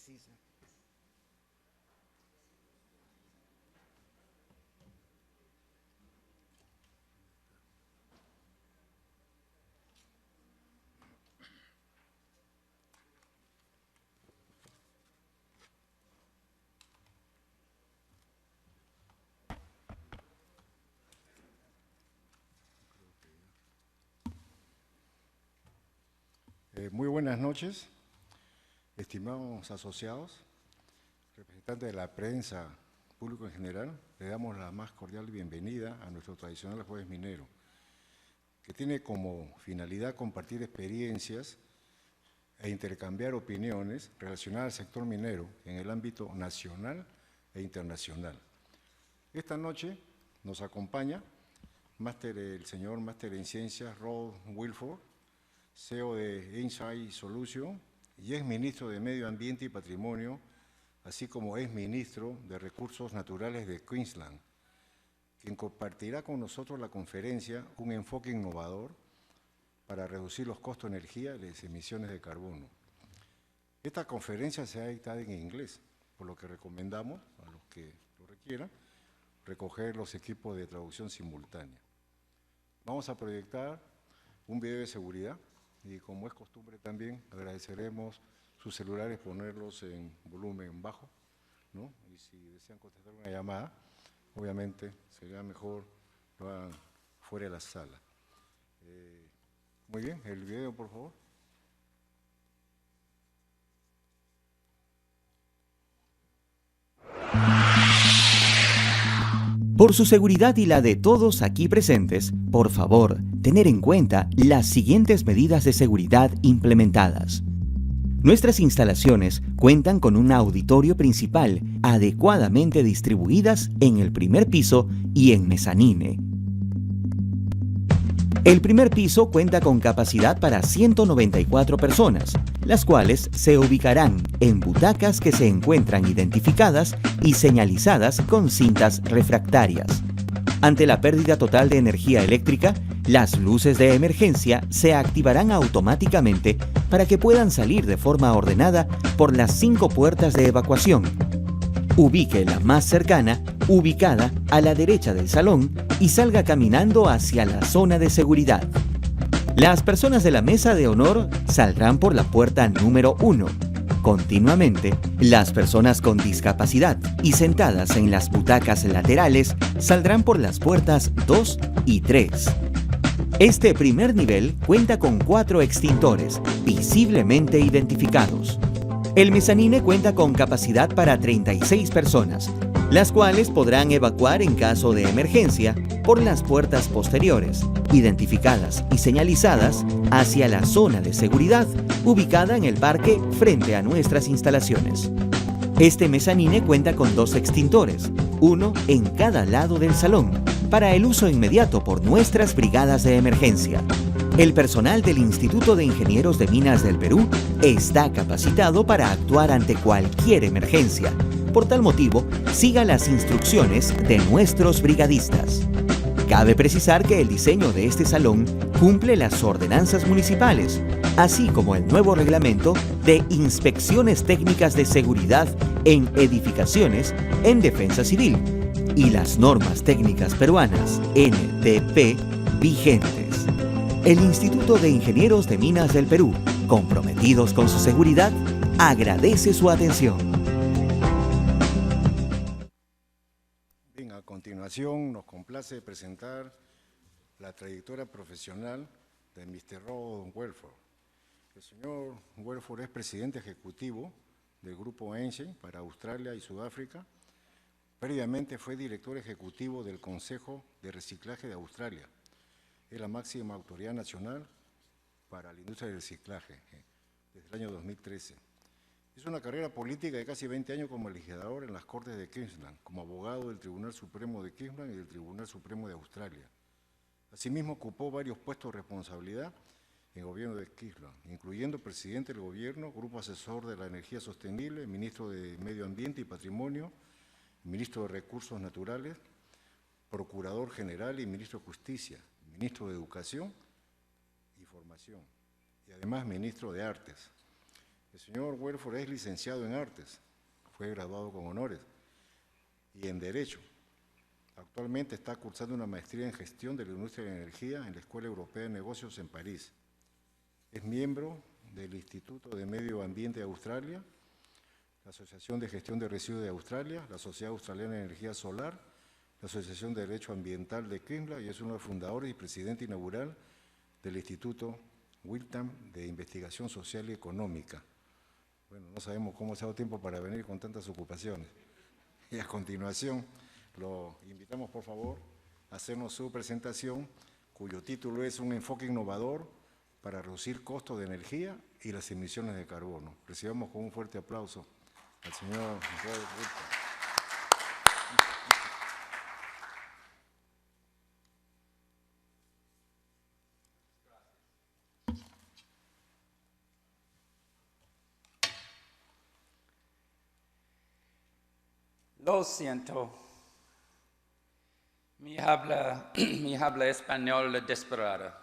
precisa. Muy buenas noches, estimados asociados, representantes de la prensa, público en general. Le damos la más cordial bienvenida a nuestro tradicional Jueves Minero, que tiene como finalidad compartir experiencias e intercambiar opiniones relacionadas al sector minero en el ámbito nacional e internacional. Esta noche nos acompaña el señor Máster en Ciencias Welford, CEO de Ensight Solutions y exministro de Medio Ambiente y Patrimonio, así como exministro de Recursos Naturales de Queensland, quien compartirá con nosotros la conferencia Un enfoque innovador para reducir los costos de energía y las emisiones de carbono. Esta conferencia se ha dictado en inglés, por lo que recomendamos a los que lo requieran recoger los equipos de traducción simultánea. Vamos a proyectar un video de seguridad. Y como es costumbre también, agradeceremos sus celulares ponerlos en volumen bajo, ¿no? Y si desean contestar una llamada, obviamente sería mejor lo hagan fuera de la sala. Muy bien, el video, por favor. Por su seguridad y la de todos aquí presentes, por favor, tener en cuenta las siguientes medidas de seguridad implementadas. Nuestras instalaciones cuentan con un auditorio principal adecuadamente distribuidas en el primer piso y en mezanine. El primer piso cuenta con capacidad para 194 personas, las cuales se ubicarán en butacas que se encuentran identificadas y señalizadas con cintas refractarias. Ante la pérdida total de energía eléctrica, las luces de emergencia se activarán automáticamente para que puedan salir de forma ordenada por las 5 puertas de evacuación. Ubique la más cercana, ubicada a la derecha del salón, y salga caminando hacia la zona de seguridad. Las personas de la mesa de honor saldrán por la puerta número 1. Continuamente, las personas con discapacidad y sentadas en las butacas laterales saldrán por las puertas 2 y 3. Este primer nivel cuenta con 4 extintores, visiblemente identificados. El mezanine cuenta con capacidad para 36 personas, las cuales podrán evacuar en caso de emergencia por las puertas posteriores, identificadas y señalizadas hacia la zona de seguridad ubicada en el parque frente a nuestras instalaciones. Este mezanine cuenta con 2 extintores, uno en cada lado del salón, para el uso inmediato por nuestras brigadas de emergencia. El personal del Instituto de Ingenieros de Minas del Perú está capacitado para actuar ante cualquier emergencia. Por tal motivo, siga las instrucciones de nuestros brigadistas. Cabe precisar que el diseño de este salón cumple las ordenanzas municipales, así como el nuevo reglamento de inspecciones técnicas de seguridad en edificaciones en defensa civil y las normas técnicas peruanas NTP vigentes. El Instituto de Ingenieros de Minas del Perú, comprometidos con su seguridad, agradece su atención. Bien, a continuación nos complace presentar la trayectoria profesional de Mr. Welford. El señor Welford es presidente ejecutivo del grupo Ensight para Australia y Sudáfrica. Previamente fue director ejecutivo del Consejo de Reciclaje de Australia. Es la máxima autoridad nacional para la industria del reciclaje desde el año 2013. Hizo una carrera política de casi 20 años como legislador en las Cortes de Queensland, como abogado del Tribunal Supremo de Queensland y del Tribunal Supremo de Australia. Asimismo, ocupó varios puestos de responsabilidad en el gobierno de Queensland, incluyendo presidente del gobierno, grupo asesor de la energía sostenible, ministro de Medio Ambiente y Patrimonio, ministro de Recursos Naturales, procurador general y ministro de Justicia, ministro de Educación y Formación, y además ministro de Artes. El señor Welford es licenciado en Artes, fue graduado con honores, y en Derecho. Actualmente está cursando una maestría en Gestión de la Industria de la Energía en la Escuela Europea de Negocios en París. Es miembro del Instituto de Medio Ambiente de Australia, la Asociación de Gestión de Residuos de Australia, la Sociedad Australiana de Energía Solar, la Asociación de Derecho Ambiental de Queensland, y es uno de los fundadores y presidente inaugural del Instituto de Investigación Social y Económica. Bueno, no sabemos cómo se ha dado tiempo para venir con tantas ocupaciones. Y a continuación, lo invitamos, por favor, a hacernos su presentación, cuyo título es Un enfoque innovador para reducir costos de energía y las emisiones de carbono. Recibamos con un fuerte aplauso al señor Welford. Lo siento. Mi habla español desesperado.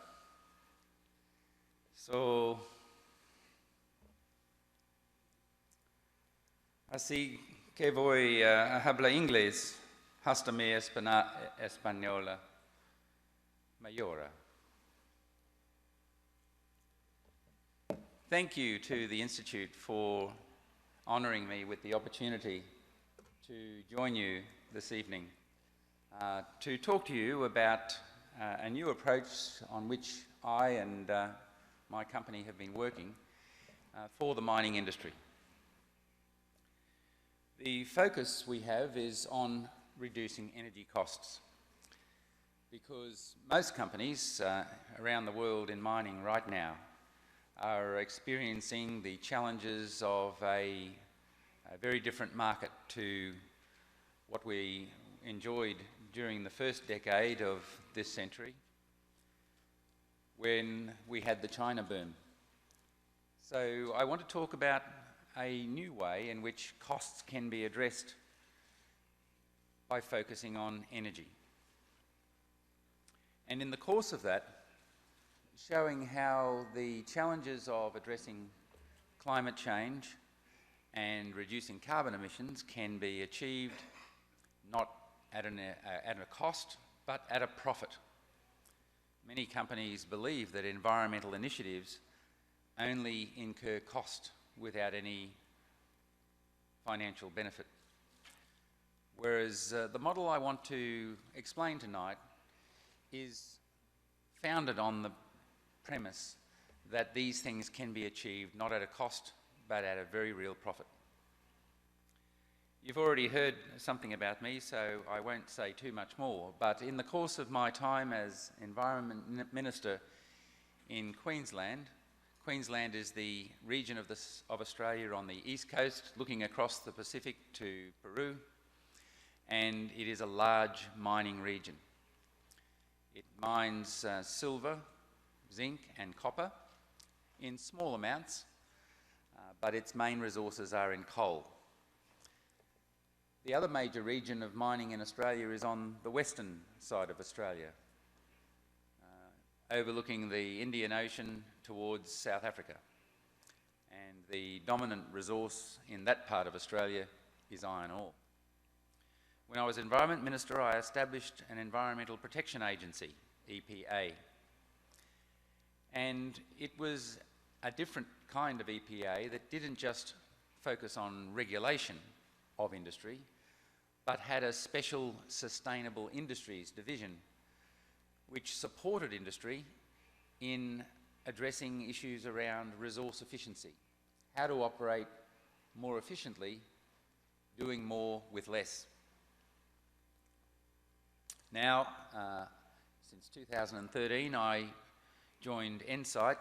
Así que voy a hablar inglés hasta mi española mayora. Thank you to the Institute for honouring me with the opportunity to join you this evening to talk to you about a new approach on which I and my company have been working for the mining industry. The focus we have is on reducing energy costs, because most companies around the world in mining right now are experiencing the challenges of a very different market to what we enjoyed during the first decade of this century, when we had the China boom. So I want to talk about a new way in which costs can be addressed by focusing on energy. And in the course of that, showing how the challenges of addressing climate change and reducing carbon emissions can be achieved not at a cost, but at a profit. Many companies believe that environmental initiatives only incur cost without any financial benefit. Whereas the model I want to explain tonight is founded on the premise that these things can be achieved not at a cost, but at a very real profit. You've already heard something about me, so I won't say too much more, but in the course of my time as Environment Minister in Queensland, Queensland is the region of Australia on the east coast, looking across the Pacific to Peru, and it is a large mining region. It mines silver, zinc and copper in small amounts, but its main resources are in coal. The other major region of mining in Australia is on the western side of Australia, overlooking the Indian Ocean towards South Africa. And the dominant resource in that part of Australia is iron ore. When I was Environment Minister, I established an Environmental Protection Agency, EPA. And it was a different kind of EPA that didn't just focus on regulation of industry, but had a special sustainable industries division which supported industry in addressing issues around resource efficiency, how to operate more efficiently, doing more with less. Now, since 2013, I joined Ensight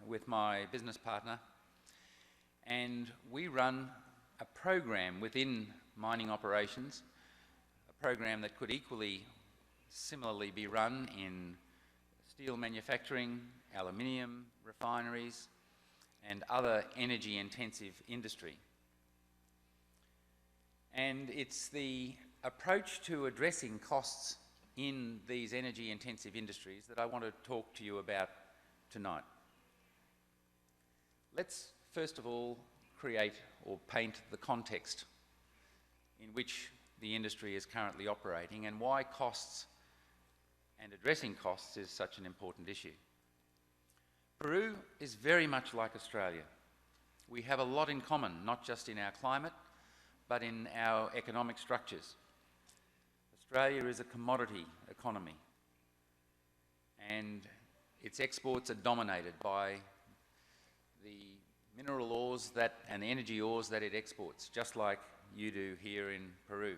with my business partner, and we run a program within mining operations, a program that could equally similarly be run in steel manufacturing, aluminium refineries, and other energy-intensive industry. And it's the approach to addressing costs in these energy-intensive industries that I want to talk to you about tonight. Let's first of all create or paint the context in which the industry is currently operating and why costs and addressing costs is such an important issue. Peru is very much like Australia. We have a lot in common, not just in our climate, but in our economic structures. Australia is a commodity economy, and its exports are dominated by the mineral ores and energy ores that it exports, just like you do here in Peru.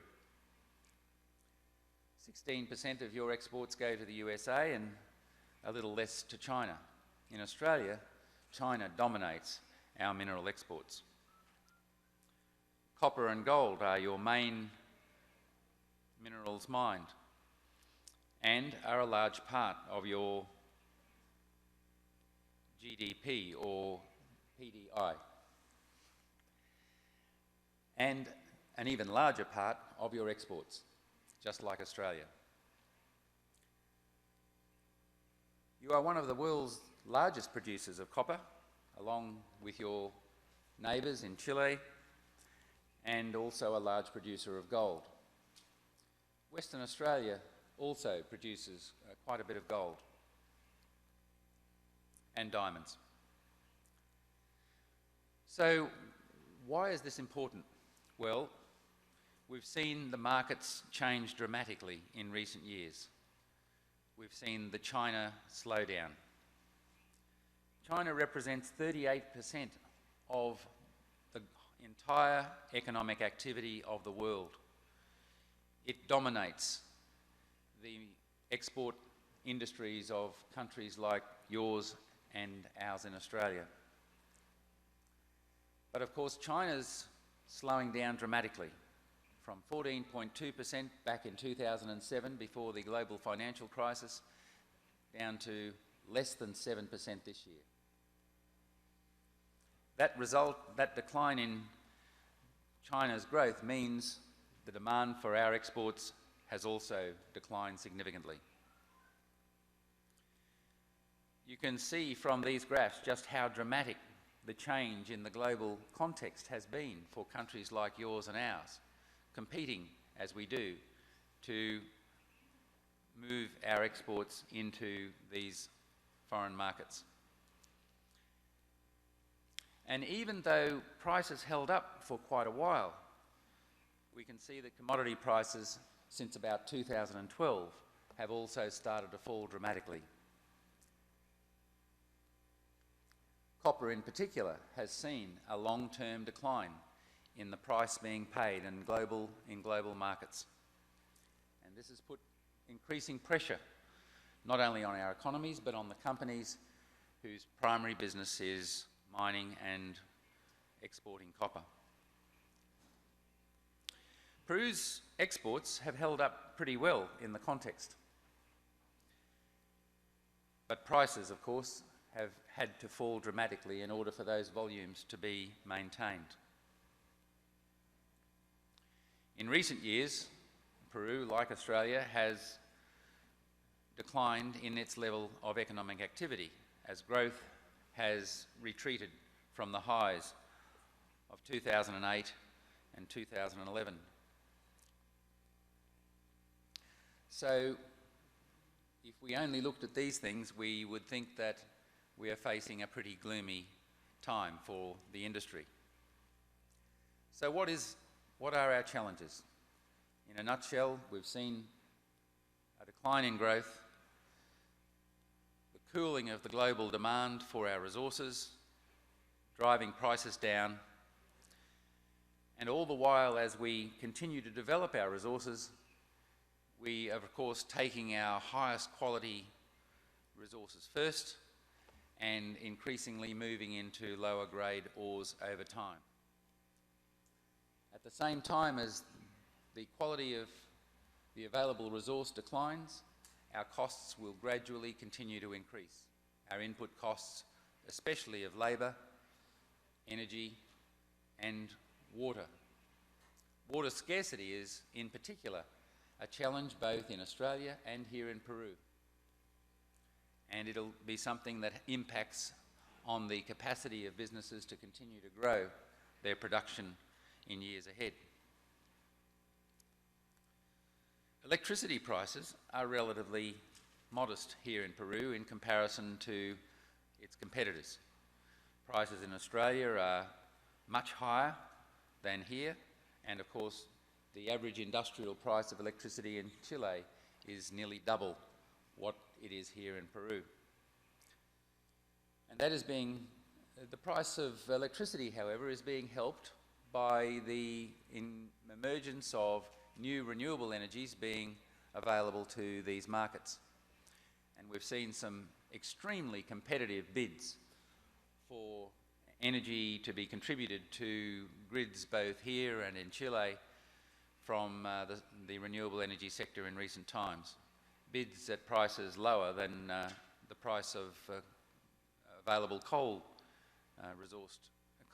16% of your exports go to the USA and a little less to China. In Australia, China dominates our mineral exports. Copper and gold are your main minerals mined and are a large part of your GDP or PDI, and an even larger part of your exports, just like Australia. You are one of the world's largest producers of copper, along with your neighbours in Chile, and also a large producer of gold. Western Australia also produces quite a bit of gold and diamonds. So why is this important? Well, we've seen the markets change dramatically in recent years. We've seen the China slowdown. China represents 38% of the entire economic activity of the world. It dominates the export industries of countries like yours and ours in Australia. But of course, China's slowing down dramatically, from 14.2% back in 2007 before the global financial crisis, down to less than 7% this year. That decline in China's growth means the demand for our exports has also declined significantly. You can see from these graphs just how dramatic the change in the global context has been for countries like yours and ours, competing as we do to move our exports into these foreign markets. And even though prices held up for quite a while, we can see that commodity prices since about 2012 have also started to fall dramatically. Copper in particular has seen a long-term decline in the price being paid in global markets. And this has put increasing pressure not only on our economies but on the companies whose primary business is mining and exporting copper. Peru's exports have held up pretty well in the context. But prices, of course, have had to fall dramatically in order for those volumes to be maintained. In recent years, Peru, like Australia, has declined in its level of economic activity as growth has retreated from the highs of 2008 and 2011. So, if we only looked at these things, we would think that we are facing a pretty gloomy time for the industry. So what are our challenges? In a nutshell, we've seen a decline in growth, the cooling of the global demand for our resources, driving prices down, and all the while as we continue to develop our resources, we are of course taking our highest quality resources first and increasingly moving into lower grade ores over time. At the same time as the quality of the available resource declines, our costs will gradually continue to increase. Our input costs, especially of labour, energy and water. Water scarcity is, in particular, a challenge both in Australia and here in Peru. And it'll be something that impacts on the capacity of businesses to continue to grow their production in years ahead. Electricity prices are relatively modest here in Peru in comparison to its competitors. Prices in Australia are much higher than here, and of course the average industrial price of electricity in Chile is nearly double what it is here in Peru. And that is the price of electricity, however, is being helped by the emergence of new renewable energies being available to these markets. And we've seen some extremely competitive bids for energy to be contributed to grids both here and in Chile from the renewable energy sector in recent times. Bids at prices lower than the price of available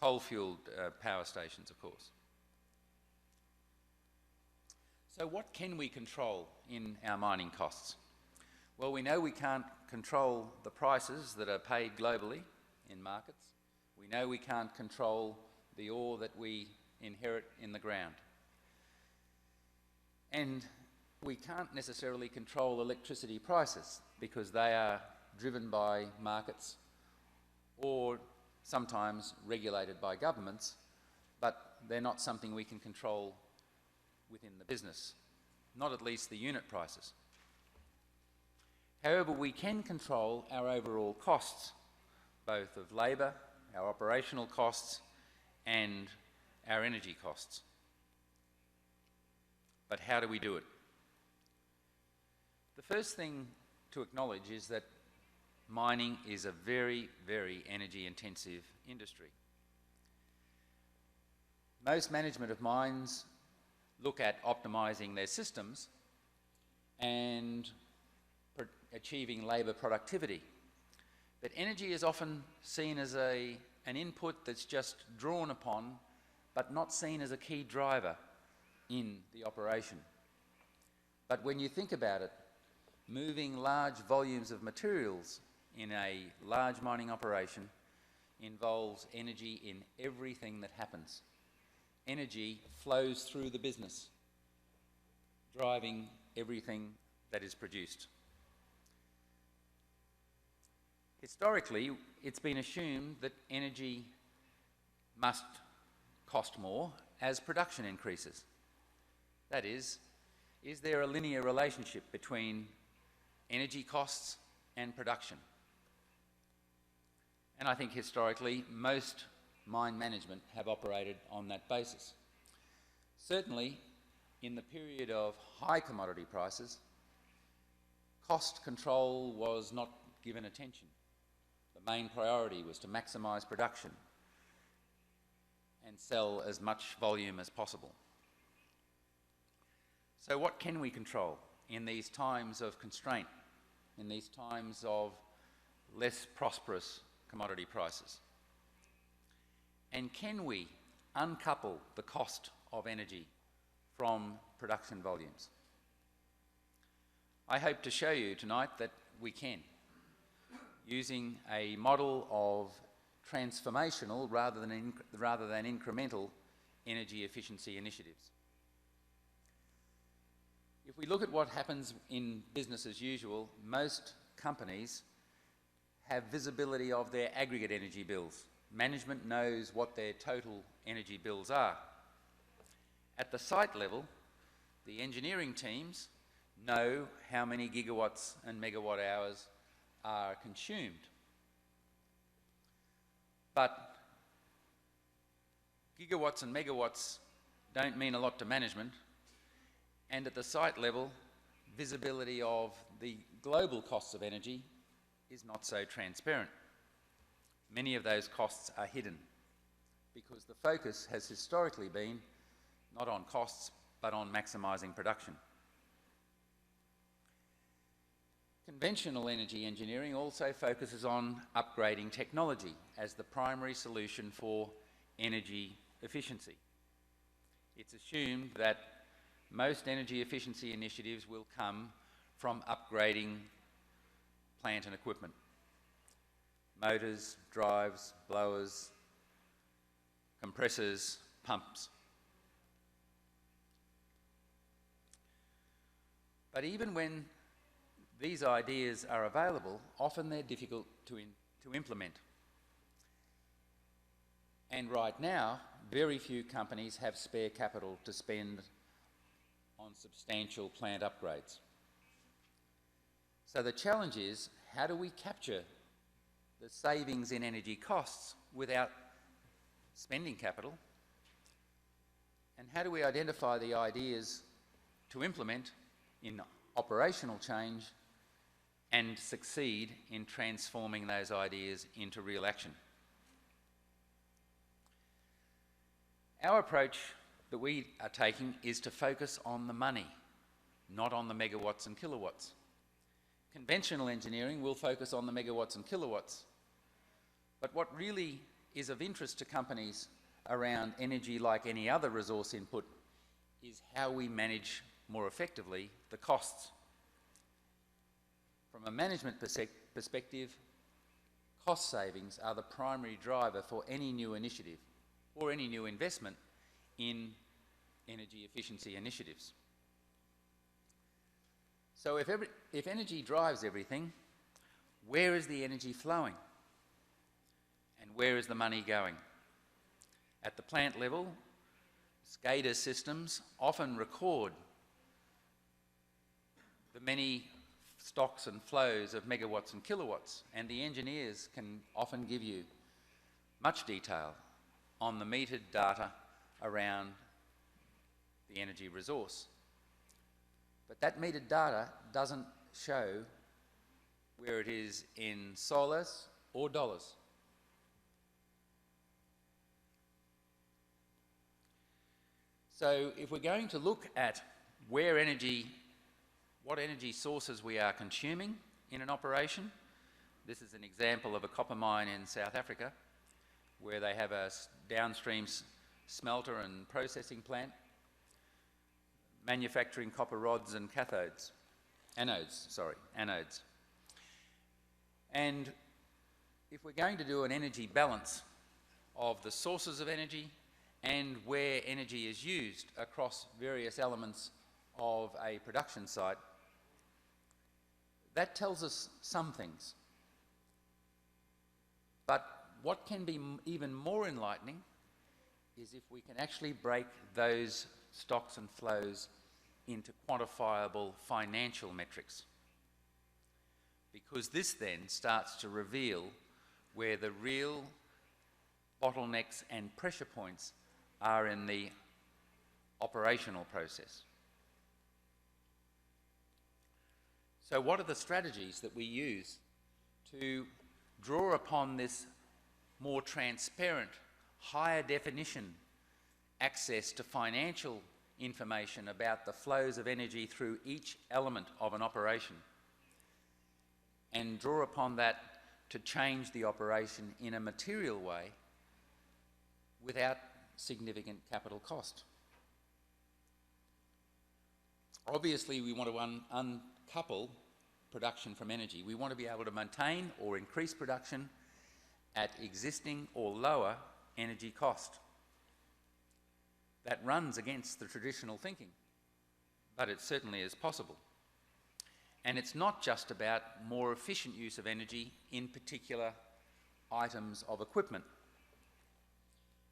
coal-fueled power stations, of course. So what can we control in our mining costs? Well, we know we can't control the prices that are paid globally in markets. We know we can't control the ore that we inherit in the ground. And we can't necessarily control electricity prices because they are driven by markets or sometimes regulated by governments, but they're not something we can control within the business, not at least the unit prices. However, we can control our overall costs, both of labour, our operational costs, and our energy costs. But how do we do it? The first thing to acknowledge is that mining is a very, very energy-intensive industry. Most management of mines look at optimising their systems and achieving labour productivity. But energy is often seen as an input that's just drawn upon, but not seen as a key driver in the operation. But when you think about it, moving large volumes of materials in a large mining operation involves energy in everything that happens. Energy flows through the business, driving everything that is produced. Historically, it's been assumed that energy must cost more as production increases. That is there a linear relationship between energy costs and production? And I think historically, most mine management have operated on that basis. Certainly, in the period of high commodity prices, cost control was not given attention. The main priority was to maximise production and sell as much volume as possible. So what can we control in these times of constraint, in these times of less prosperous commodity prices? And can we uncouple the cost of energy from production volumes? I hope to show you tonight that we can, using a model of transformational rather than incremental energy efficiency initiatives. If we look at what happens in business as usual, most companies have visibility of their aggregate energy bills. Management knows what their total energy bills are. At the site level, the engineering teams know how many gigawatts and megawatt hours are consumed. But gigawatts and megawatts don't mean a lot to management, and at the site level, visibility of the global costs of energy is not so transparent. Many of those costs are hidden because the focus has historically been not on costs, but on maximising production. Conventional energy engineering also focuses on upgrading technology as the primary solution for energy efficiency. It's assumed that most energy efficiency initiatives will come from upgrading plant and equipment. motors, drives, blowers, compressors, pumps. But even when these ideas are available, often they're difficult to implement. And right now, very few companies have spare capital to spend on substantial plant upgrades. So the challenge is, how do we capture the savings in energy costs without spending capital? And how do we identify the ideas to implement in operational change and succeed in transforming those ideas into real action? Our approach that we are taking is to focus on the money, not on the megawatts and kilowatts. Conventional engineering will focus on the megawatts and kilowatts. But what really is of interest to companies around energy, like any other resource input, is how we manage more effectively the costs. From a management perspective, cost savings are the primary driver for any new initiative or any new investment in energy efficiency initiatives. So if energy drives everything, where is the energy flowing? And where is the money going? At the plant level, SCADA systems often record the many stocks and flows of megawatts and kilowatts, and the engineers can often give you much detail on the metered data around the energy resource. But that metered data doesn't show where it is in solas or dollars. So if we're going to look at what energy sources we are consuming in an operation, this is an example of a copper mine in South Africa, where they have a downstream smelter and processing plant, manufacturing copper rods and anodes. And if we're going to do an energy balance of the sources of energy and where energy is used across various elements of a production site, that tells us some things. But what can be even more enlightening is if we can actually break those stocks and flows into quantifiable financial metrics. Because this then starts to reveal where the real bottlenecks and pressure points are in the operational process. So what are the strategies that we use to draw upon this more transparent, higher definition access to financial information about the flows of energy through each element of an operation, and draw upon that to change the operation in a material way without significant capital cost? Obviously, we want to uncouple production from energy. We want to be able to maintain or increase production at existing or lower energy cost. That runs against the traditional thinking, but it certainly is possible. And it's not just about more efficient use of energy in particular items of equipment.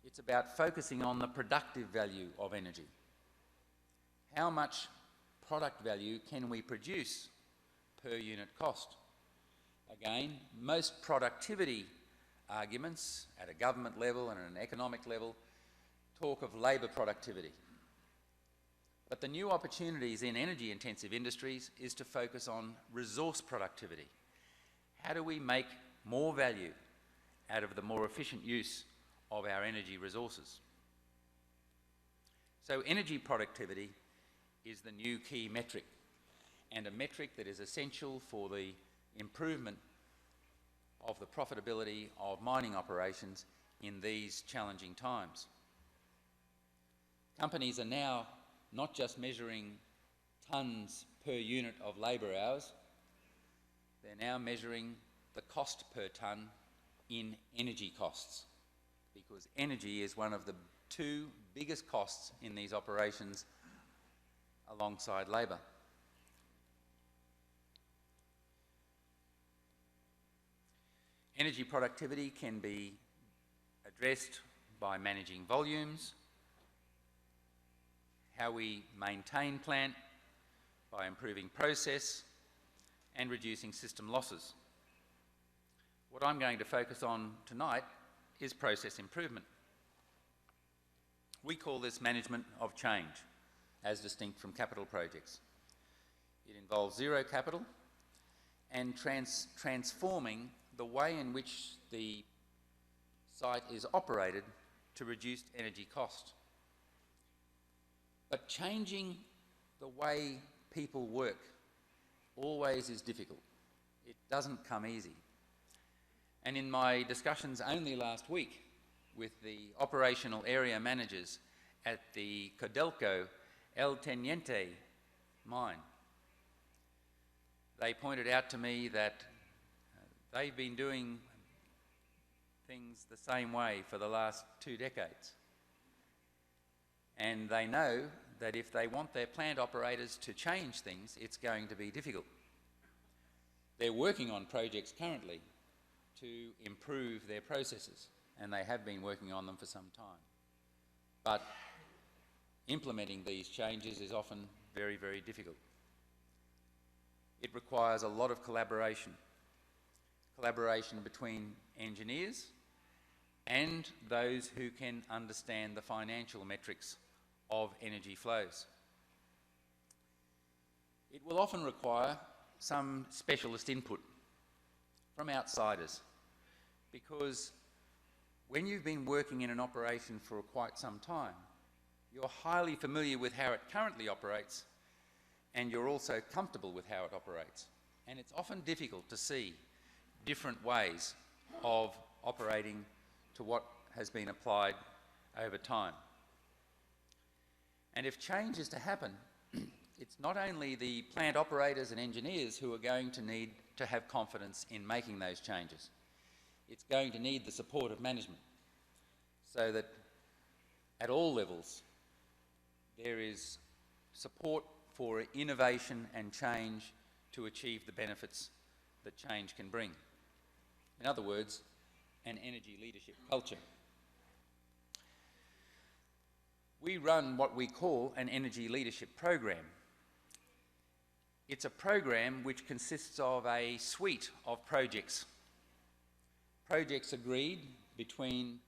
It's about focusing on the productive value of energy. How much product value can we produce per unit cost? Again, most productivity arguments at a government level and at an economic level talk of labour productivity. But the new opportunities in energy-intensive industries is to focus on resource productivity. How do we make more value out of the more efficient use of our energy resources? So energy productivity is the new key metric, and a metric that is essential for the improvement of the profitability of mining operations in these challenging times. Companies are now not just measuring tonnes per unit of labour hours, they're now measuring the cost per tonne in energy costs, because energy is one of the two biggest costs in these operations alongside labour. Energy productivity can be addressed by managing volumes, how we maintain plant, by improving process and reducing system losses. What I'm going to focus on tonight is process improvement. We call this management of change, as distinct from capital projects. It involves zero capital and transforming the way in which the site is operated to reduce energy cost. But changing the way people work always is difficult. It doesn't come easy. And in my discussions only last week with the operational area managers at the Codelco El Teniente mine, they pointed out to me that they've been doing things the same way for the last 2 decades. And they know that if they want their plant operators to change things, it's going to be difficult. They're working on projects currently to improve their processes, and they have been working on them for some time. But implementing these changes is often very, very difficult. It requires a lot of collaboration between engineers and those who can understand the financial metrics of energy flows. It will often require some specialist input from outsiders, because when you've been working in an operation for quite some time, you're highly familiar with how it currently operates, and you're also comfortable with how it operates. And it's often difficult to see different ways of operating to what has been applied over time. And if change is to happen, it's not only the plant operators and engineers who are going to need to have confidence in making those changes. It's going to need the support of management, so that at all levels there is support for innovation and change to achieve the benefits that change can bring. In other words, an energy leadership culture. We run what we call an energy leadership program. It's a program which consists of a suite of projects. Projects agreed between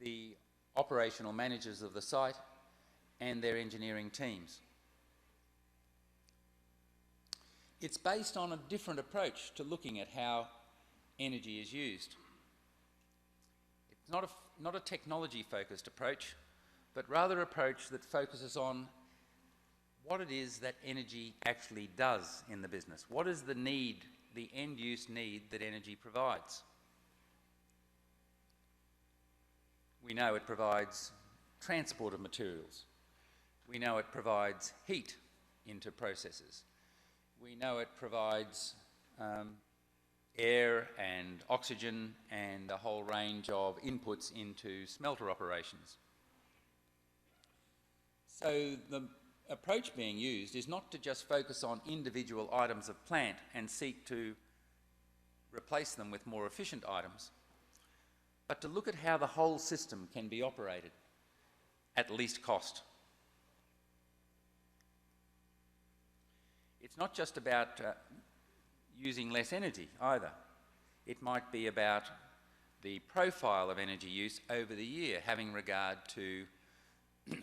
the operational managers of the site and their engineering teams. It's based on a different approach to looking at how energy is used. It's not a technology-focused approach, but rather an approach that focuses on what it is that energy actually does in the business. What is the need, the end-use need that energy provides? We know it provides transport of materials. We know it provides heat into processes. We know it provides air and oxygen and a whole range of inputs into smelter operations. So the approach being used is not to just focus on individual items of plant and seek to replace them with more efficient items, but to look at how the whole system can be operated at least cost. It's not just about using less energy either. It might be about the profile of energy use over the year, having regard to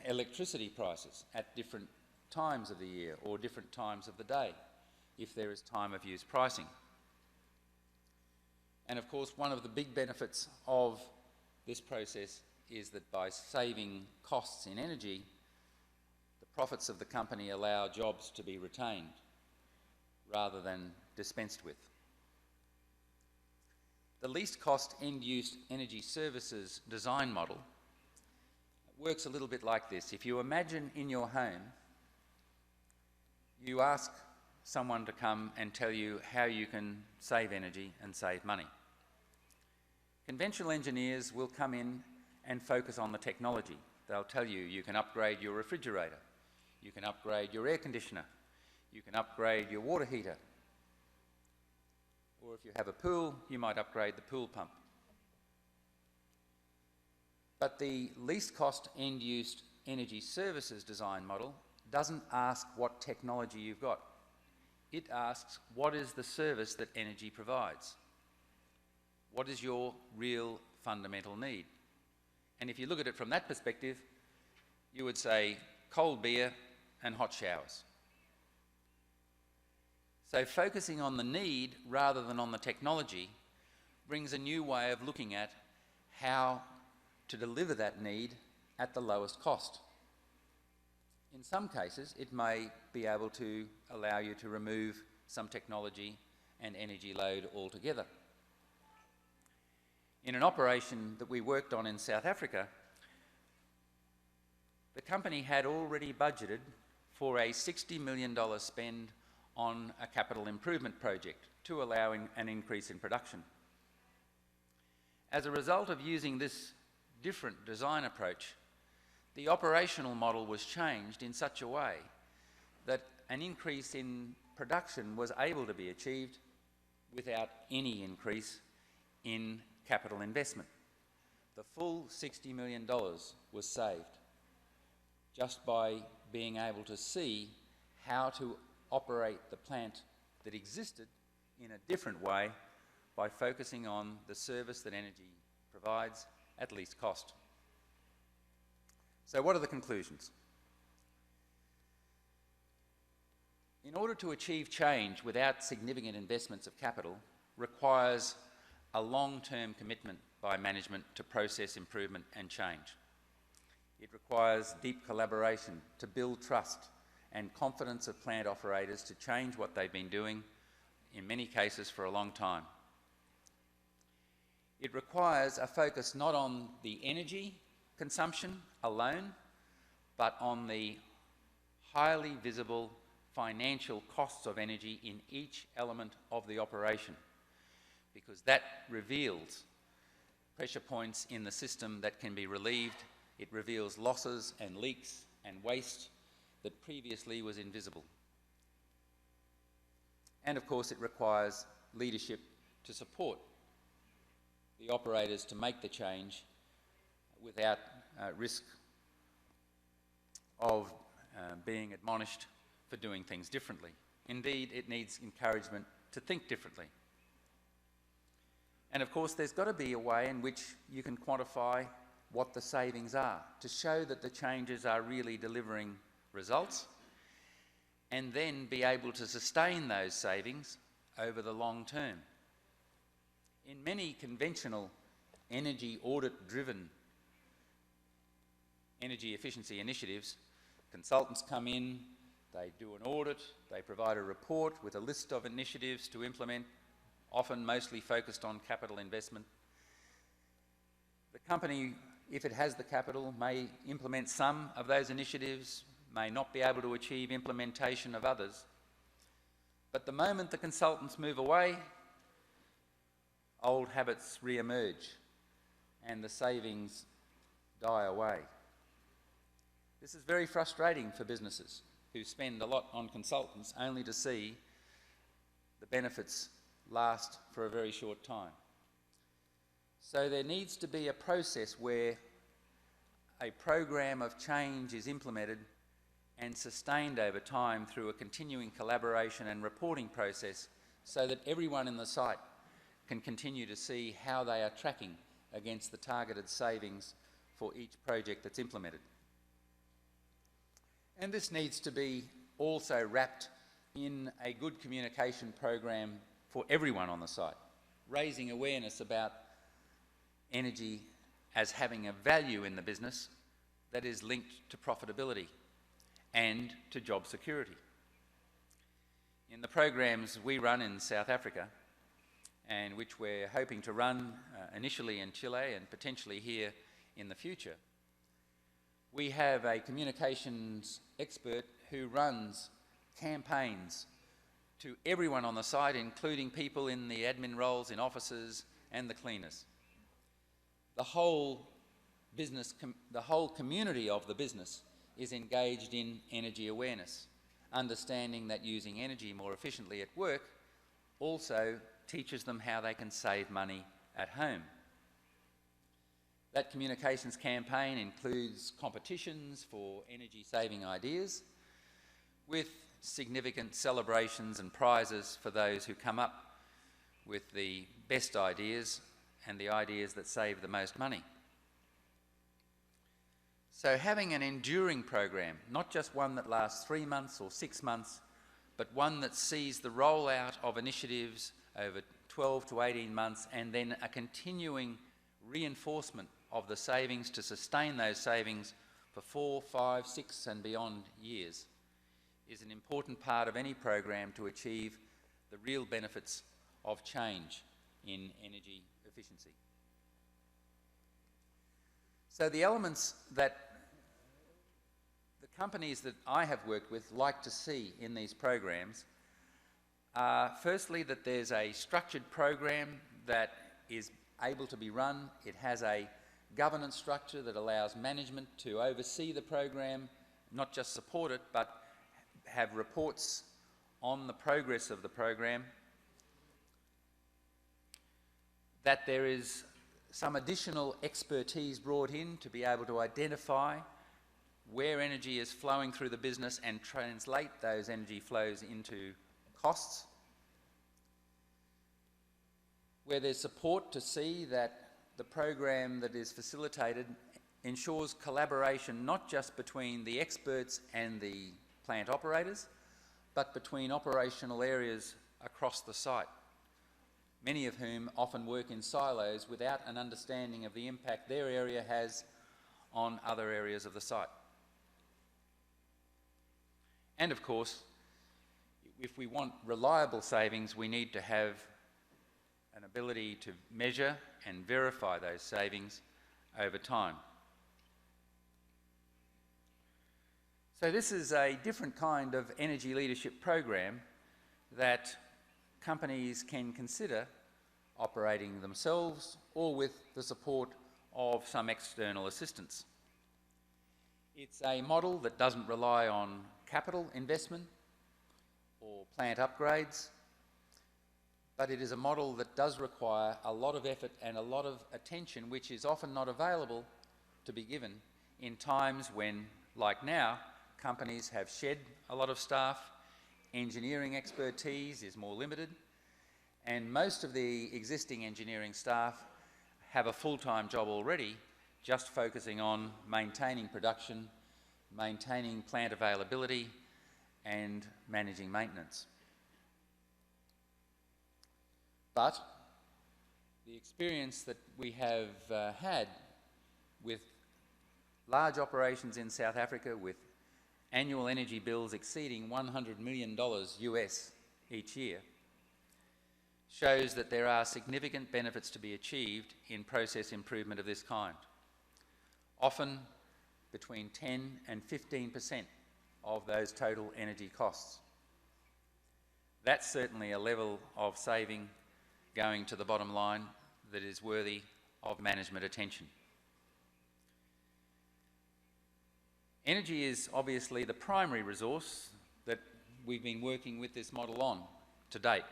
electricity prices at different times of the year or different times of the day, if there is time of use pricing. And of course, one of the big benefits of this process is that by saving costs in energy, the profits of the company allow jobs to be retained rather than dispensed with. The least cost end-use energy services design model works a little bit like this. If you imagine in your home, you ask someone to come and tell you how you can save energy and save money. Conventional engineers will come in and focus on the technology. They'll tell you, you can upgrade your refrigerator, you can upgrade your air conditioner, you can upgrade your water heater, or if you have a pool, you might upgrade the pool pump. But the least cost end-use energy services design model doesn't ask what technology you've got. It asks, what is the service that energy provides? What is your real fundamental need? And if you look at it from that perspective, you would say cold beer and hot showers. So focusing on the need rather than on the technology brings a new way of looking at how to deliver that need at the lowest cost. In some cases, it may be able to allow you to remove some technology and energy load altogether. In an operation that we worked on in South Africa, the company had already budgeted for a $60 million spend on a capital improvement project to allow an increase in production. As a result of using this different design approach, the operational model was changed in such a way that an increase in production was able to be achieved without any increase in capital investment. The full $60 million was saved just by being able to see how to operate the plant that existed in a different way by focusing on the service that energy provides at least cost. So what are the conclusions? In order to achieve change without significant investments of capital requires a long-term commitment by management to process improvement and change. It requires deep collaboration to build trust and confidence of plant operators to change what they've been doing, in many cases for a long time. It requires a focus not on the energy consumption alone, but on the highly visible financial costs of energy in each element of the operation, because that reveals pressure points in the system that can be relieved. It reveals losses and leaks and waste that previously was invisible. And of course, it requires leadership to support the operators to make the change without risk of being admonished for doing things differently. Indeed, it needs encouragement to think differently. And of course, there's got to be a way in which you can quantify what the savings are to show that the changes are really delivering results, and then be able to sustain those savings over the long term. In many conventional energy audit-driven energy efficiency initiatives, consultants come in, they do an audit, they provide a report with a list of initiatives to implement, often mostly focused on capital investment. The company, if it has the capital, may implement some of those initiatives, may not be able to achieve implementation of others. But the moment the consultants move away, old habits re-emerge and the savings die away. This is very frustrating for businesses who spend a lot on consultants only to see the benefits last for a very short time. So there needs to be a process where a program of change is implemented and sustained over time through a continuing collaboration and reporting process so that everyone in the site can continue to see how they are tracking against the targeted savings for each project that's implemented. And this needs to be also wrapped in a good communication program for everyone on the site, raising awareness about energy as having a value in the business that is linked to profitability and to job security. In the programs we run in South Africa, and which we're hoping to run initially in Chile and potentially here in the future, we have a communications expert who runs campaigns to everyone on the site, including people in the admin roles in offices and the cleaners. the whole the whole community of the business is engaged in energy awareness, understanding that using energy more efficiently at work also teaches them how they can save money at home. That communications campaign includes competitions for energy-saving ideas, with significant celebrations and prizes for those who come up with the best ideas and the ideas that save the most money. So having an enduring program, not just one that lasts 3 months or 6 months, but one that sees the rollout of initiatives over 12 to 18 months and then a continuing reinforcement of the savings to sustain those savings for 4, 5, 6 and beyond years, is an important part of any program to achieve the real benefits of change in energy efficiency. So the elements that the companies that I have worked with like to see in these programs are, firstly, that there's a structured program that is able to be run. It has a governance structure that allows management to oversee the program, not just support it, but have reports on the progress of the program. That there is some additional expertise brought in to be able to identify where energy is flowing through the business and translate those energy flows into costs. Where there's support to see that the program that is facilitated ensures collaboration not just between the experts and the plant operators, but between operational areas across the site, many of whom often work in silos without an understanding of the impact their area has on other areas of the site. And of course, if we want reliable savings, we need to have an ability to measure and verify those savings over time. So this is a different kind of energy leadership program that companies can consider operating themselves or with the support of some external assistance. It's a model that doesn't rely on capital investment or plant upgrades, but it is a model that does require a lot of effort and a lot of attention, which is often not available to be given in times when, like now, companies have shed a lot of staff, engineering expertise is more limited, and most of the existing engineering staff have a full-time job already, just focusing on maintaining production, maintaining plant availability, and managing maintenance. But the experience that we have had with large operations in South Africa with annual energy bills exceeding $100 million US each year shows that there are significant benefits to be achieved in process improvement of this kind, often between 10 and 15% of those total energy costs. That's certainly a level of saving going to the bottom line that is worthy of management attention. Energy is obviously the primary resource that we've been working with this model on to date,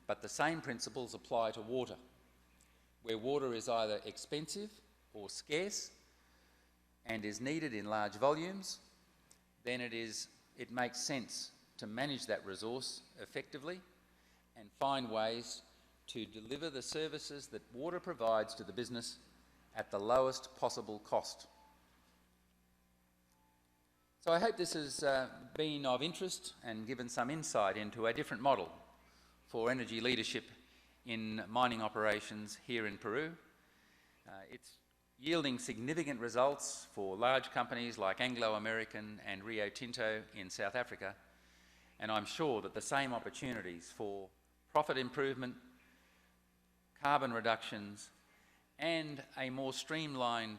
but the same principles apply to water, where water is either expensive or scarce and is needed in large volumes. Then it makes sense to manage that resource effectively and find ways to deliver the services that water provides to the business at the lowest possible cost. So I hope this has been of interest and given some insight into a different model for energy leadership in mining operations here in Peru. It's yielding significant results for large companies like Anglo American and Rio Tinto in South Africa, and I'm sure that the same opportunities for profit improvement, carbon reductions, and a more streamlined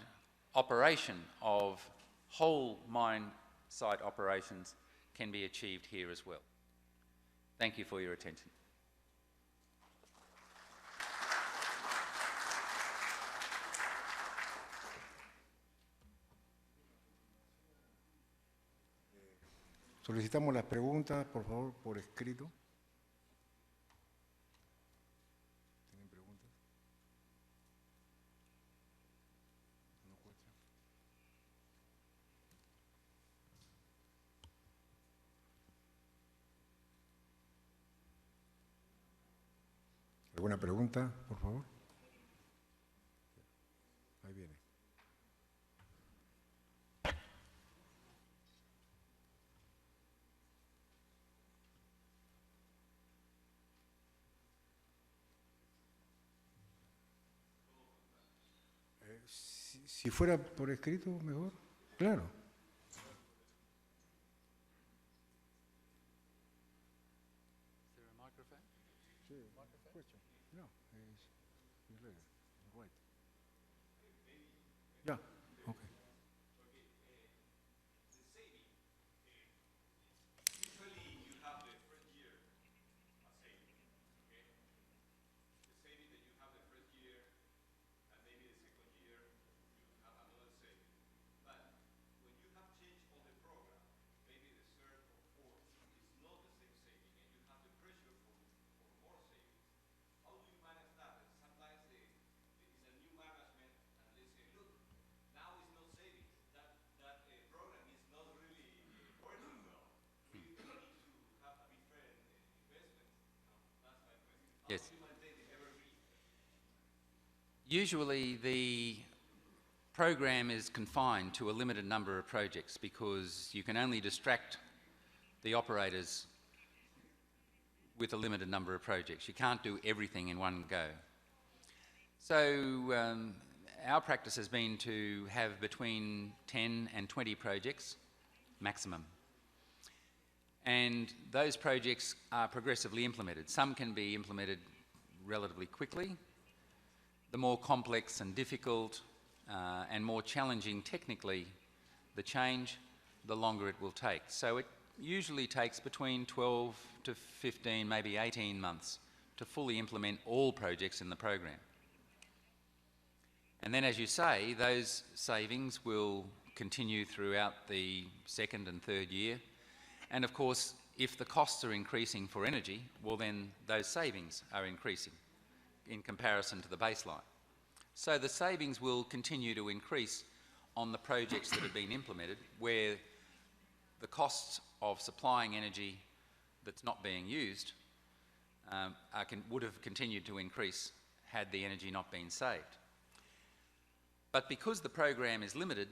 operation of whole mine site operations can be achieved here as well. Thank you for your attention. Solicitamos las preguntas, por favor, por escrito. ¿Tienen preguntas? ¿No cuesta? ¿Alguna pregunta, por favor? Ahí viene. Si fuera por escrito, mejor. Claro. No, it's regular. Right. Yeah, okay. Yes. Usually the program is confined to a limited number of projects because you can only distract the operators with a limited number of projects. You can't do everything in one go. So our practice has been to have between 10 and 20 projects maximum. And those projects are progressively implemented. Some can be implemented relatively quickly. The more complex and difficult and more challenging technically the change, the longer it will take. So it usually takes between 12 to 15, maybe 18 months to fully implement all projects in the program. And then, as you say, those savings will continue throughout the second and third year. And of course, if the costs are increasing for energy, well then those savings are increasing in comparison to the baseline. So the savings will continue to increase on the projects that have been implemented where the costs of supplying energy that's not being used would have continued to increase had the energy not been saved. But because the program is limited,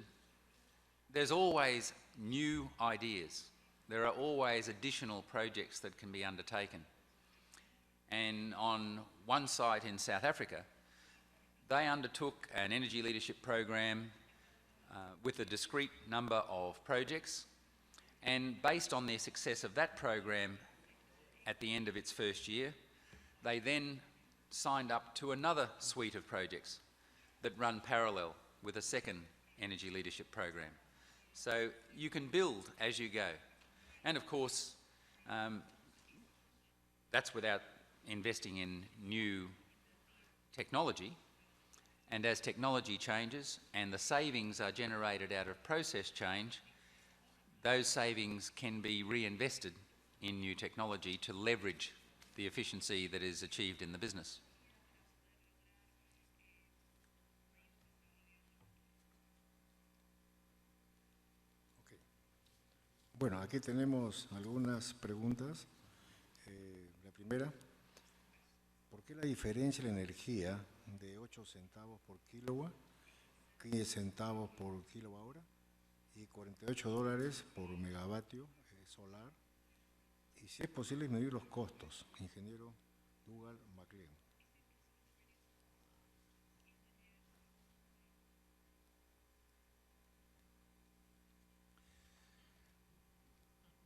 there's always new ideas. There are always additional projects that can be undertaken. And on one site in South Africa, they undertook an energy leadership program with a discrete number of projects, and based on their success of that program at the end of its first year, they then signed up to another suite of projects that run parallel with a second energy leadership program. So you can build as you go. And of course, that's without investing in new technology. And as technology changes and the savings are generated out of process change, those savings can be reinvested in new technology to leverage the efficiency that is achieved in the business. Bueno, aquí tenemos algunas preguntas. La primera, ¿por qué la diferencia en la energía de 8 centavos por kilowatt, 15 centavos por kilowatt hora y $48 por megavatio solar? Y si es posible medir los costos, ingeniero Lugar, McLean.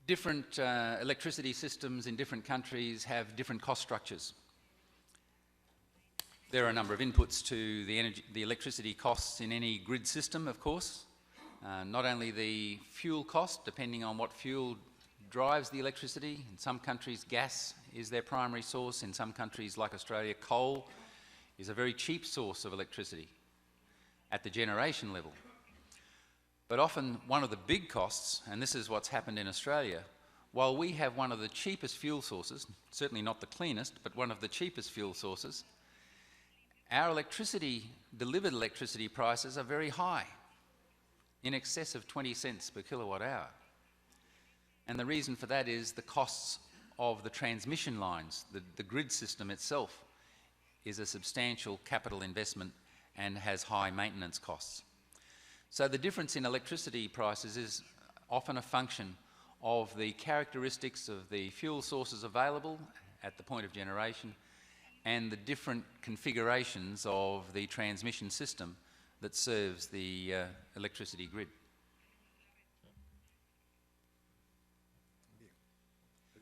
Different electricity systems in different countries have different cost structures. There are a number of inputs to the electricity costs in any grid system, of course. Not only the fuel cost, depending on what fuel drives the electricity. In some countries, gas is their primary source. In some countries, like Australia, coal is a very cheap source of electricity at the generation level. But often one of the big costs, and this is what's happened in Australia, while we have one of the cheapest fuel sources, certainly not the cleanest, but one of the cheapest fuel sources, our delivered electricity prices are very high, in excess of 20 cents per kilowatt hour. And the reason for that is the costs of the transmission lines. The grid system itself is a substantial capital investment and has high maintenance costs. So the difference in electricity prices is often a function of the characteristics of the fuel sources available at the point of generation and the different configurations of the transmission system that serves the electricity grid.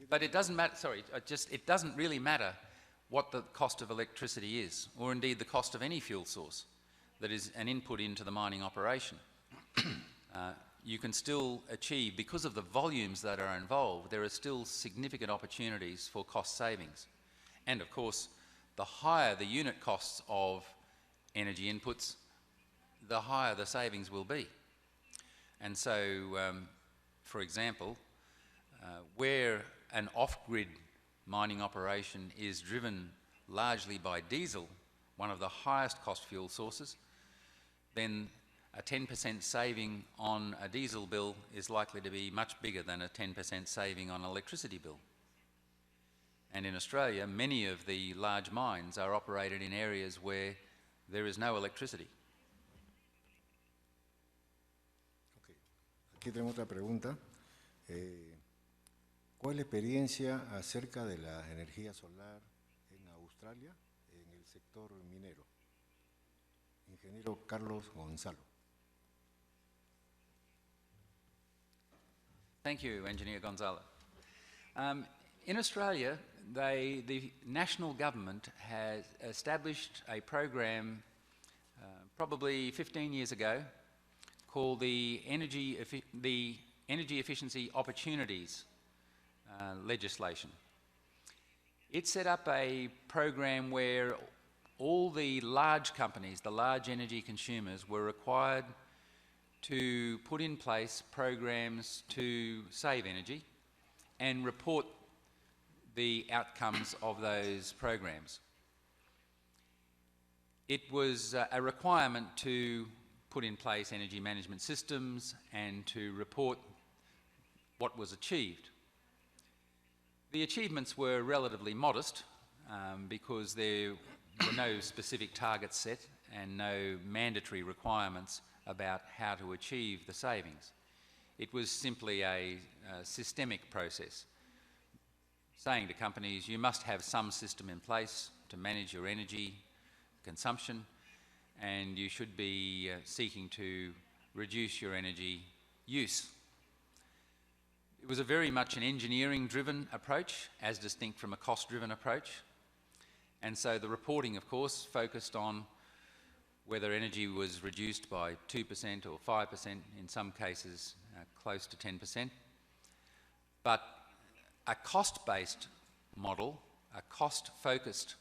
But it doesn't matter, it doesn't really matter what the cost of electricity is, or indeed the cost of any fuel source that is an input into the mining operation. You can still achieve, because of the volumes that are involved, there are still significant opportunities for cost savings. And of course, the higher the unit costs of energy inputs, the higher the savings will be. And so, for example, where an off-grid mining operation is driven largely by diesel, one of the highest cost fuel sources, then a 10% saving on a diesel bill is likely to be much bigger than a 10% saving on an electricity bill. And in Australia, many of the large mines are operated in areas where there is no electricity. Okay. Aquí tenemos otra pregunta. ¿Cuál es la experiencia acerca de la energía solar en Australia en el sector minero? Ingeniero Carlos Gonzalo. Thank you, Engineer Gonzalo. In Australia, the national government has established a program probably 15 years ago called the Energy Efficiency Opportunities legislation. It set up a program where all the large companies, the large energy consumers, were required to put in place programs to save energy and report the outcomes of those programs. It was a requirement to put in place energy management systems and to report what was achieved. The achievements were relatively modest because there were no specific targets set and no mandatory requirements about how to achieve the savings. It was simply a systemic process, saying to companies, you must have some system in place to manage your energy consumption, and you should be seeking to reduce your energy use. It was a very much an engineering-driven approach, as distinct from a cost-driven approach. And so the reporting, of course, focused on whether energy was reduced by 2% or 5%, in some cases close to 10%. But a cost-based model, a cost-focused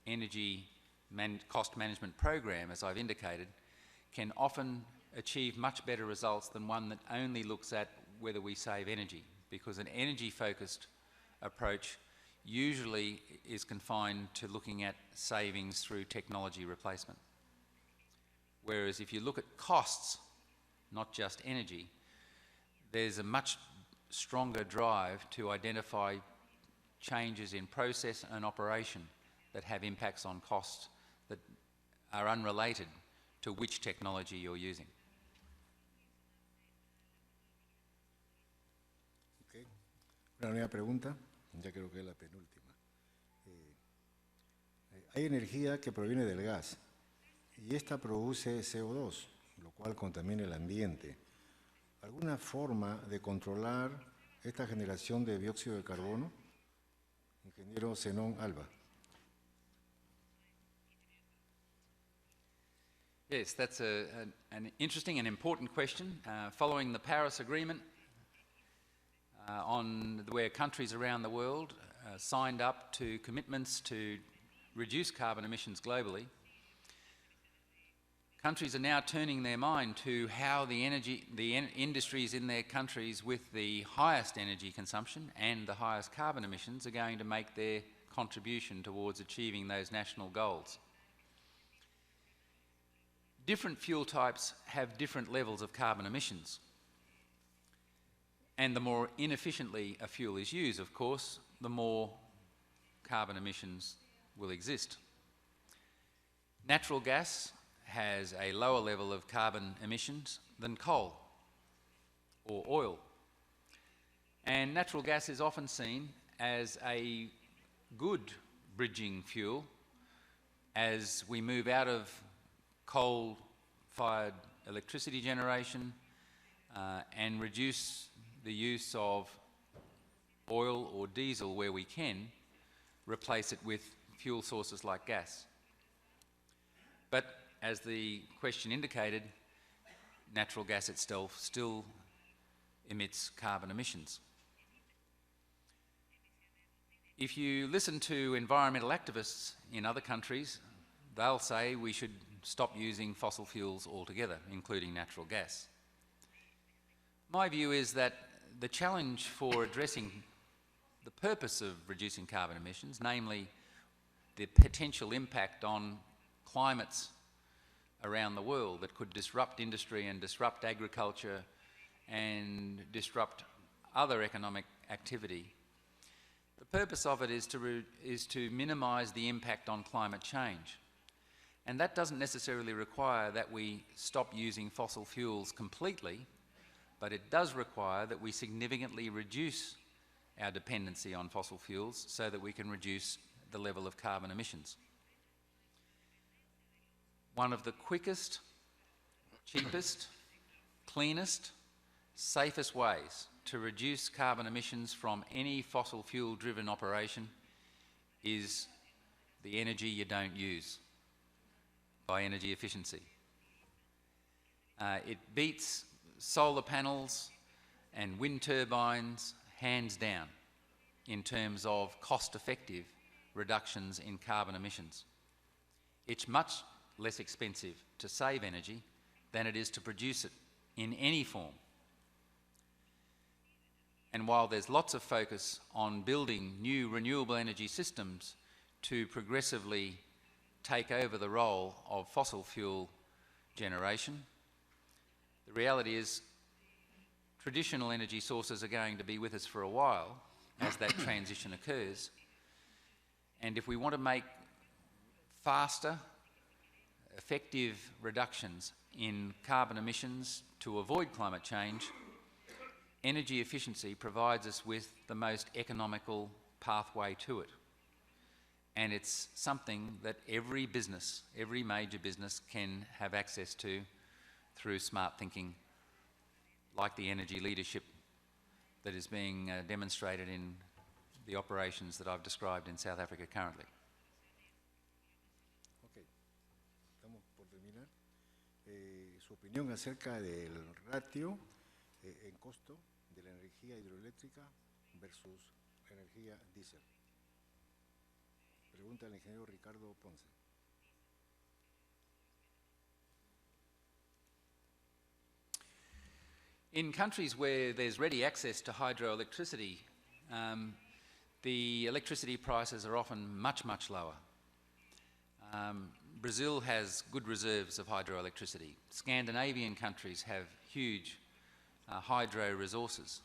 energy cost management program, as I've indicated, can often achieve much better results than one that only looks at whether we save energy, because an energy-focused approach usually is confined to looking at savings through technology replacement. Whereas if you look at costs, not just energy, there's a much stronger drive to identify changes in process and operation that have impacts on costs that are unrelated to which technology you're using. Okay. Una nueva pregunta, ya creo que es la penúltima. Hay energía que proviene del gas y esta produce CO2, lo cual contamina el ambiente. ¿Alguna forma de controlar esta generación de dióxido de carbono? Ingeniero Zenón Alba. Yes, that's an interesting and important question. Following the Paris Agreement, where countries around the world signed up to commitments to reduce carbon emissions globally, countries are now turning their mind to how the industries in their countries with the highest energy consumption and the highest carbon emissions are going to make their contribution towards achieving those national goals. Different fuel types have different levels of carbon emissions. And the more inefficiently a fuel is used, of course, the more carbon emissions will exist. Natural gas has a lower level of carbon emissions than coal or oil. And natural gas is often seen as a good bridging fuel as we move out of coal-fired electricity generation and reduce the use of oil or diesel where we can, replace it with fuel sources like gas. But as the question indicated, natural gas itself still emits carbon emissions. If you listen to environmental activists in other countries, they'll say we should stop using fossil fuels altogether, including natural gas. My view is that the challenge for addressing the purpose of reducing carbon emissions, namely the potential impact on climates around the world that could disrupt industry and disrupt agriculture and disrupt other economic activity. The purpose of it is to minimise the impact on climate change. And that doesn't necessarily require that we stop using fossil fuels completely, but it does require that we significantly reduce our dependency on fossil fuels so that we can reduce the level of carbon emissions. One of the quickest, cheapest, cleanest, safest ways to reduce carbon emissions from any fossil fuel-driven operation is the energy you don't use by energy efficiency. It beats solar panels and wind turbines hands down in terms of cost-effective reductions in carbon emissions. It's much less expensive to save energy than it is to produce it in any form. And while there's lots of focus on building new renewable energy systems to progressively take over the role of fossil fuel generation, the reality is traditional energy sources are going to be with us for a while as that transition occurs. And if we want to make faster, effective reductions in carbon emissions to avoid climate change, energy efficiency provides us with the most economical pathway to it. And it's something that every business, every major business can have access to through smart thinking, like the energy leadership that is being demonstrated in the operations that I've described in South Africa currently. Ok, estamos por terminar. Su opinión acerca del ratio en costo de la energía hidroeléctrica versus energía diésel. Pregunta al ingeniero Ricardo Ponce. In countries where there's ready access to hydroelectricity, the electricity prices are often much, much lower. Brazil has good reserves of hydroelectricity. Scandinavian countries have huge hydro resources.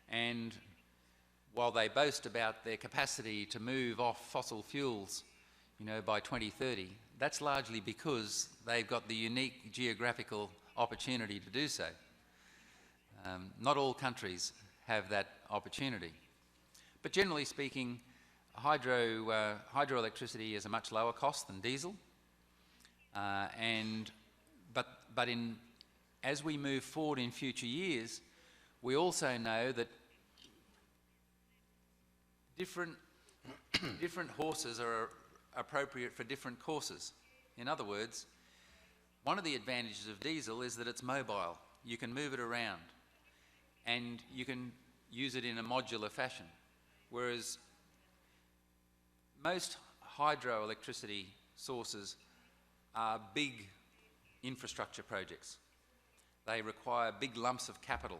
And while they boast about their capacity to move off fossil fuels, by 2030, that's largely because they've got the unique geographical opportunity to do so. Not all countries have that opportunity. But generally speaking, hydroelectricity is a much lower cost than diesel. As we move forward in future years, we also know that different horses are appropriate for different courses. In other words, one of the advantages of diesel is that it's mobile. You can move it around and you can use it in a modular fashion, whereas most hydroelectricity sources are big infrastructure projects. They require big lumps of capital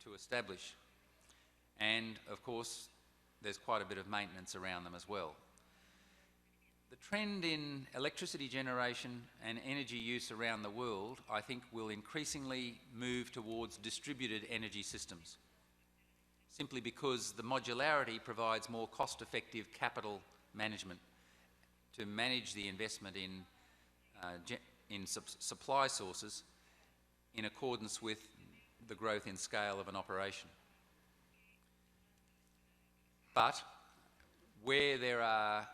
to establish, and of course there's quite a bit of maintenance around them as well. The trend in electricity generation and energy use around the world, I think, will increasingly move towards distributed energy systems, simply because the modularity provides more cost-effective capital management to manage the investment in supply sources in accordance with the growth in scale of an operation. But where there are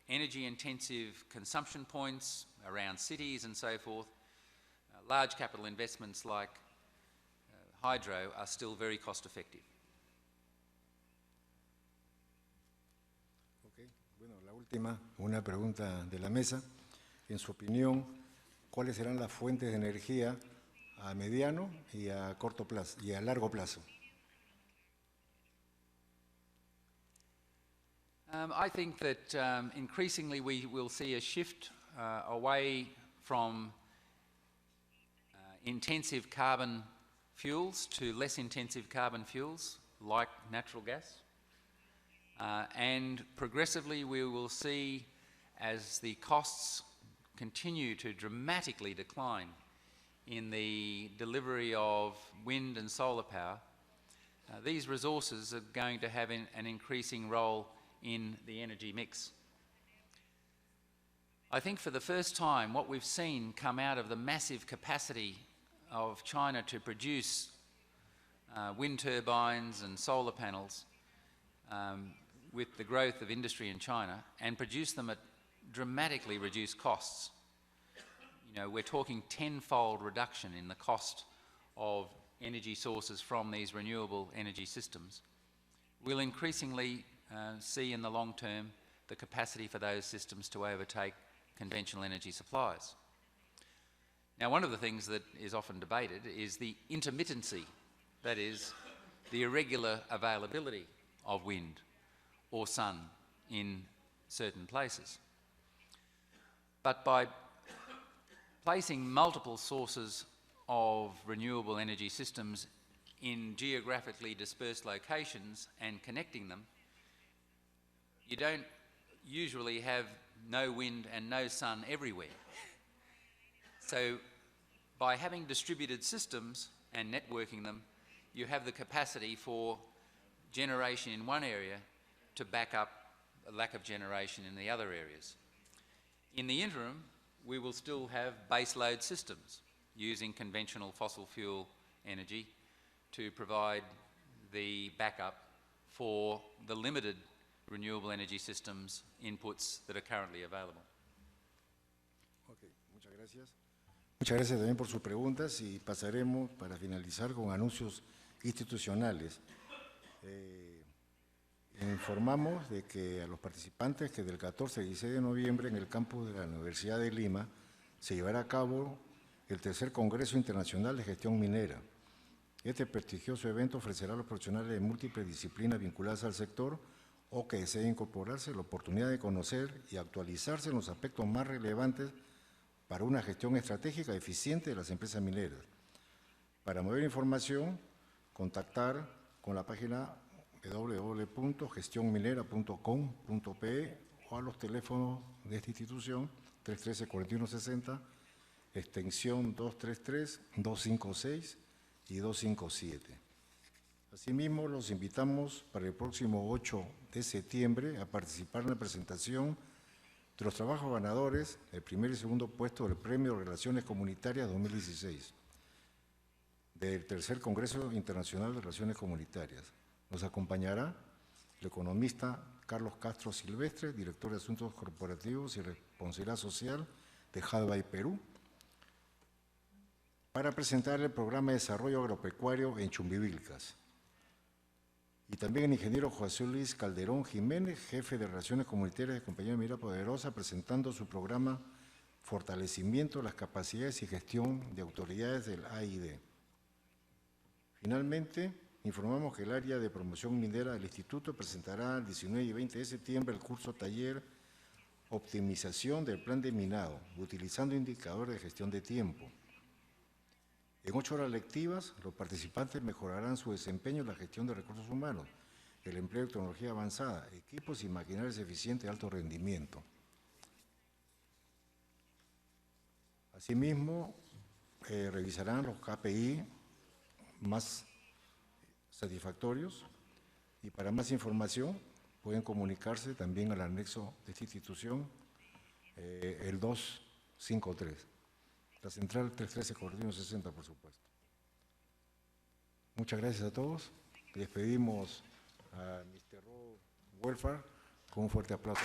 energy-intensive consumption points around cities and so forth, large capital investments like hydro are still very cost-effective. Okay. Bueno, la última, una pregunta de la mesa. En su opinión, ¿cuáles serán las fuentes de energía a mediano y a corto plazo y a largo plazo? I think that increasingly we will see a shift away from intensive carbon fuels to less intensive carbon fuels like natural gas. And progressively we will see, as the costs continue to dramatically decline in the delivery of wind and solar power, these resources are going to have an increasing role in the energy mix. I think for the first time what we've seen come out of the massive capacity of China to produce wind turbines and solar panels with the growth of industry in China, and produce them at dramatically reduced costs. You know, we're talking tenfold reduction in the cost of energy sources from these renewable energy systems. We'll increasingly see in the long term the capacity for those systems to overtake conventional energy supplies. Now, one of the things that is often debated is the intermittency, that is, the irregular availability of wind or sun in certain places. But by placing multiple sources of renewable energy systems in geographically dispersed locations and connecting them, you don't usually have no wind and no sun everywhere. So by having distributed systems and networking them, you have the capacity for generation in one area to back up a lack of generation in the other areas. In the interim, we will still have baseload systems using conventional fossil fuel energy to provide the backup for the limited renewable energy systems inputs that are currently available. Okay, muchas gracias. Muchas gracias también por sus preguntas, y pasaremos para finalizar con anuncios institucionales. Informamos de que a los participantes que del 14 al 16 de noviembre en el campus de la Universidad de Lima se llevará a cabo el tercer Congreso Internacional de Gestión Minera. Este prestigioso evento ofrecerá a los profesionales de múltiples disciplinas vinculadas al sector o que deseen incorporarse la oportunidad de conocer y actualizarse en los aspectos más relevantes para una gestión estratégica y eficiente de las empresas mineras. Para mayor información, contactar con la página www.gestionminera.com.pe o a los teléfonos de esta institución 313-4160, extensión 233, 256 y 257. Asimismo, los invitamos para el próximo 8 de septiembre a participar en la presentación de los trabajos ganadores del primer y segundo puesto del Premio de Relaciones Comunitarias 2016 del Tercer Congreso Internacional de Relaciones Comunitarias. Nos acompañará el economista Carlos Castro Silvestre, director de Asuntos Corporativos y Responsabilidad Social de Hadbay, Perú, para presentar el programa de desarrollo agropecuario en Chumbivilcas. Y también el ingeniero José Luis Calderón Jiménez, jefe de Relaciones Comunitarias de Compañía Minera Poderosa, presentando su programa Fortalecimiento de las Capacidades y Gestión de Autoridades del AID. Finalmente, informamos que el área de promoción minera del Instituto presentará el 19 y 20 de septiembre el curso taller optimización del plan de minado, utilizando indicadores de gestión de tiempo. En 8 horas lectivas, los participantes mejorarán su desempeño en la gestión de recursos humanos, el empleo de tecnología avanzada, equipos y maquinarias eficientes de alto rendimiento. Asimismo, revisarán los KPI más satisfactorios y para más información pueden comunicarse también al anexo de esta institución, el 253. La central 313-4160, por supuesto. Muchas gracias a todos. Despedimos a Mr. Welford con un fuerte aplauso.